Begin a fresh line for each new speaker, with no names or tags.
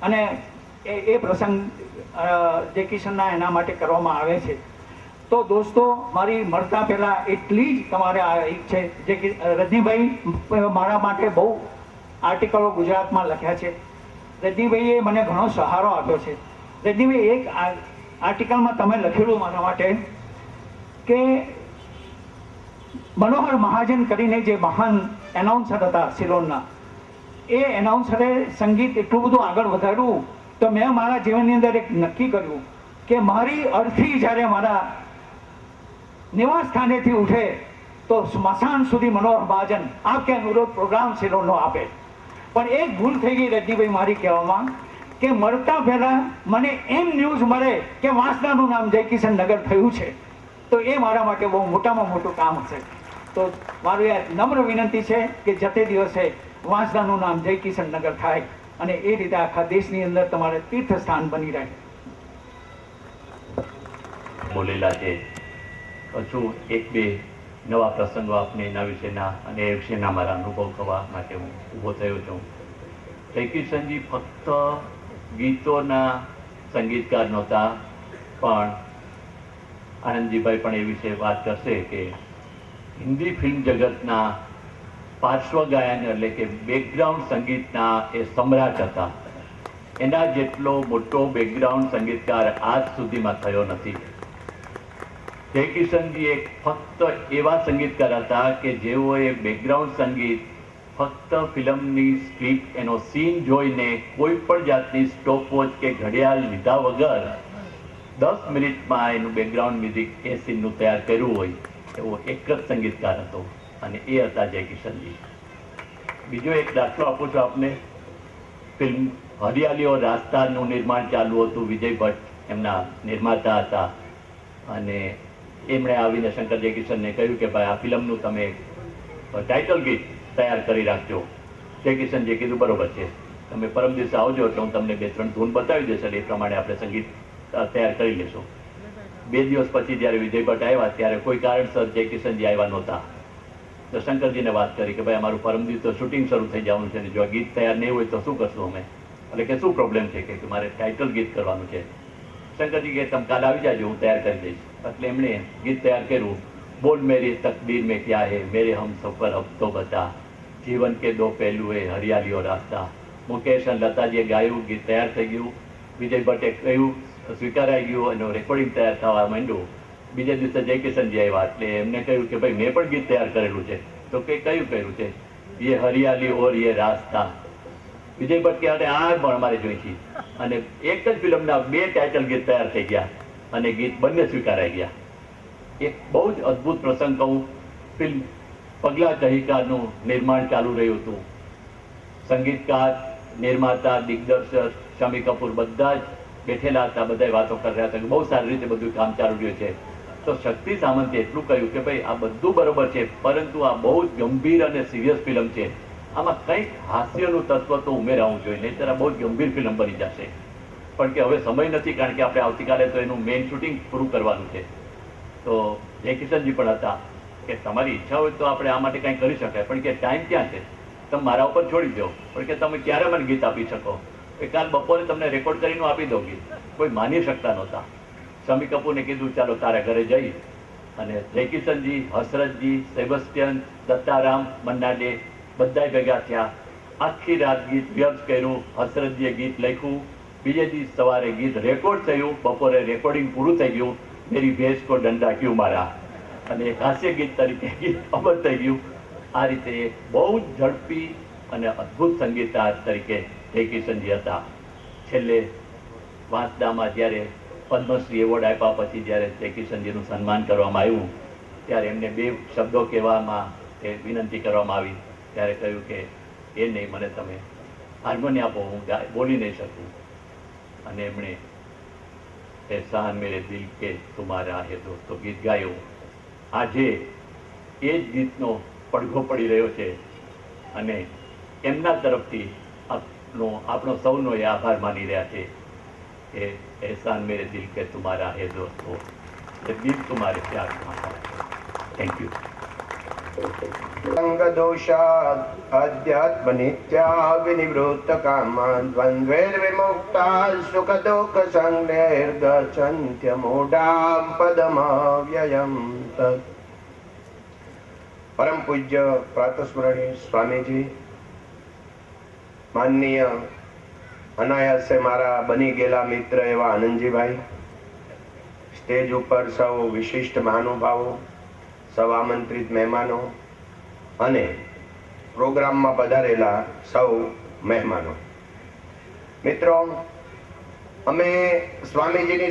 અને એ પ્રસંગ જે કિશનના એના માટે કરવામાં આવે છે. તો દોસ્તો, મારી મળતા પહેલા એટલી જ તમારે આ એક છે જે કે રજનીભાઈ મારા માટે બહુ આર્ટિકલો ગુજરાતમાં લખ્યા છે. રજનીભાઈએ મને ઘણો સહારો આપ્યો છે. રજનીભાઈ, એક આર્ટિકલમાં તમે લખેલું મારા માટે કે મનોહર મહાજન કરીને જે મહાન એનાઉન્સર હતા સિલોનના, એ એનાઉન્સરે સંગીત એટલું બધું આગળ વધાર્યું. તો મેં મારા જીવનની અંદર એક નક્કી કર્યું કે મારી અર્થી જ્યારે મારા નિવાસ સ્થાનેથી ઉઠે તો સ્મશાન સુધી મનોહર મહાજન આપકે અનુરોધ પ્રોગ્રામ સિલોનનો આપે. પણ એક ભૂલ થઈ ગઈ રજનીભાઈ મારી કહેવામાં કે મરતા પહેલા મને એમ ન્યૂઝ મળે કે વાંસદાનું નામ જયકિશન નગર થયું છે. તો એ મારા માટે બહુ મોટામાં મોટું કામ હશે. તો મારું એ નમ્ર વિનંતી છે કે જતે દિવસે વાંસદાનું નામ જયકિશન નગર થાય અને એ રીતે આખા દેશની અંદર તમારે તીર્થ સ્થાન બની રહે.
બોલેલા છે. હજુ એક બે નવા પ્રસંગો આપને એના વિશેના અને એ વિશેના મારા અનુભવ કરવા માટે હું ઊભો થયો છું. જયકિશનજી ફક્ત ગીતોના સંગીતકાર નહોતા, પણ આનંદજીભાઈ પણ એ વિશે વાત કરશે કે હિન્દી ફિલ્મ જગતના પાર્શ્વ ગાયન એટલે કે બેકગ્રાઉન્ડ સંગીતના એ સમ્રાટ હતા. એના જેટલો મોટો બેકગ્રાઉન્ડ સંગીતકાર આજ સુધીમાં થયો નથી. જયકિશનજી એક ફક્ત એવા સંગીતકાર હતા કે જેઓએ બેકગ્રાઉન્ડ સંગીત ફક્ત ફિલ્મની સ્ક્રિપ્ટ, એનો સીન જોઈને કોઈ પણ જાતની સ્ટોપવોચ કે ઘડિયાળ લીધા વગર 10 મિનિટમાં એનું બેકગ્રાઉન્ડ મ્યુઝિક એ સીનનું તૈયાર કર્યું હોય એવો એક જ સંગીતકાર હતો, અને એ હતા જયકિશનજી. બીજો એક દાખલો આપું છું આપને. ફિલ્મ હરિયાલી ઓર રાસ્તાનું નિર્માણ ચાલુ હતું. વિજય ભટ્ટ એમના નિર્માતા હતા, અને એમણે આવીને શંકર જયકિશનને કહ્યું કે ભાઈ આ ફિલ્મનું તમે ટાઇટલ ગીત તૈયાર કરી રાખજો. જયકિશનજીએ કીધું બરોબર છે, તમે પરમ દિવસે આવજો એટલે હું તમને 2-3 ધૂન બતાવી દઈશ, એટલે એ પ્રમાણે આપણે સંગીત તૈયાર કરી લેશું. 2 દિવસ પછી જ્યારે વિજય ભટ્ટ આવ્યા ત્યારે કોઈ કારણસર જયકિશનજી આવ્યા નહોતા. તો શંકરજીને વાત કરી કે ભાઈ અમારું પરમ દિવસ તો શૂટિંગ શરૂ થઈ જવાનું છે, ને જો આ ગીત તૈયાર નહીં હોય તો શું કરશું અમે? એટલે કે શું પ્રોબ્લેમ છે? કે મારે ટાઇટલ ગીત કરવાનું છે. શંકરજી કે તમે કાલે આવી જાજો, હું તૈયાર કરી દઈશ. એટલે એમણે ગીત તૈયાર કર્યું. બોલ મેરી તકદીર મેં ક્યા હે, મેરે હમ સફર અબ તો બતા, જીવન કે દો પહેલું હે હરિયાલી ઓર રાસ્તા. મુકેશ અને લતાજીએ ગાયું, ગીત તૈયાર થઈ ગયું. વિજય ભટ્ટે કહ્યું, સ્વીકારાઈ ગયું, અને રેકોર્ડિંગ તૈયાર થવા માંડ્યું. બીજા દિવસે જયકિશનજી આવ્યા એટલે એમને કહ્યું કે ભાઈ મેં પણ ગીત તૈયાર કરેલું છે. તો કે કયું કર્યું છે? ये हरियाली और ये रास्ता. વિજય ભટ્ટ કે આ પણ અમારે જોઈ છે, અને એક જ ફિલ્મના 2 ટાઇટલ ગીત તૈયાર થઈ ગયા, અને ગીત બંને સ્વીકારાઈ ગયા. એક બહુ જ અદ્ભુત પ્રસંગ કહું. ફિલ્મ પગલા ચહિકાનું નિર્માણ ચાલુ રહ્યું હતું. સંગીતકાર, નિર્માતા, દિગ્દર્શક, શમી કપૂર બધા જ બેઠેલા હતા. બધા વાતો કરી રહ્યા હતા કે બહુ સારી રીતે બધું કામ ચાલુ રહ્યું છે. તો શક્તિ સામંતે એટલું કહ્યું કે ભાઈ આ બધું બરોબર છે, પરંતુ આ બહુ જ ગંભીર અને સિરિયસ ફિલ્મ છે, આમાં કંઈક હાસ્યનું તત્વ તો ઉમેરાવું જોઈએ, નહીં બહુ જ ગંભીર ફિલ્મ બની જશે. પણ કે હવે સમય નથી, કારણ કે આપણે આવતીકાલે તો એનું મેઇન શૂટિંગ પૂરું કરવાનું છે. તો જયકિશનજી પણ હતા કે તમારી ઈચ્છા હોય તો આપણે આ માટે કંઈ કરી શકાય, પણ કે ટાઈમ ક્યાં છે? તમે મારા ઉપર છોડી દો, પણ કે તમે ક્યારે મને ગીત આપી શકો? કે કાલ બપોરે તમને રેકોર્ડ કરીને આપી દો ગીત. કોઈ માની શકતા નહોતા. શમી કપૂરને કીધું ચાલો તારા ઘરે જઈ, અને જયકિશનજી, હસરતજી, સેબસ્ટિયન, દત્તારામ, મન્ના ડે બધાય ભેગા થયા. આખી રાત ગીત વ્યર્થ કર્યું. હસરતજીએ ગીત લખ્યું. બીજે દિવસ સવારે ગીત રેકોર્ડ થયું. બપોરે રેકોર્ડિંગ પૂરું થઈ ગયું. મેરી ભેંસ કો ડંડા ક્યું મારા, અને એક હાસ્ય ગીત તરીકે ગીત અમર થઈ ગયું. આ રીતે બહુ જ ઝડપી અને અદ્ભુત સંગીતકાર તરીકે જયકિશનજી હતા. છેલ્લે વાંસદામાં જ્યારે પદ્મશ્રી એવોર્ડ આપ્યા પછી જ્યારે જયકિશનજીનું સન્માન કરવામાં આવ્યું, ત્યારે એમને 2 શબ્દો કહેવામાં એ વિનંતી કરવામાં આવી. ત્યારે કહ્યું કે એ નહીં, મને તમે હાર્મોનિયમ આપો, હું બોલી નહીં શકું. અને એમણે એહસાન મેરે દિલ કે તુમ્હારા હે દોસ્તો ગીત ગાયું. આજે એ જ ગીતનો પડઘો પડી રહ્યો છે, અને એમના તરફથી આપણો સૌનો એ આભાર માની રહ્યા છે કે एहसान मेरे दिल के तुम्हारा है दोस्तों, ये दिल तुम्हारे प्यार का है. Thank you.
સંગદોષાદ અધ્યાત્મ નિત્યા વિનિવૃત્ત કામા દ્વંદ્વૈર્વિમુક્તા સુખ દુઃખ સંગ્નિર્ગચ્છન્ત્ય મૂઢાં પદમવ્યયમ તત. પરમ પૂજ્ય પ્રાતસ્મરણીય સ્વામીજી, માનનીય અનાયાસે મારા બની ગયેલા મિત્ર એવા આનંદજીભાઈ, સ્ટેજ ઉપર સૌ વિશિષ્ટ મહાનુભાવો, સૌ આમંત્રિત મહેમાનો અને પ્રોગ્રામમાં પધારેલા સૌ મહેમાનો, મિત્રો, અમે સ્વામીજીની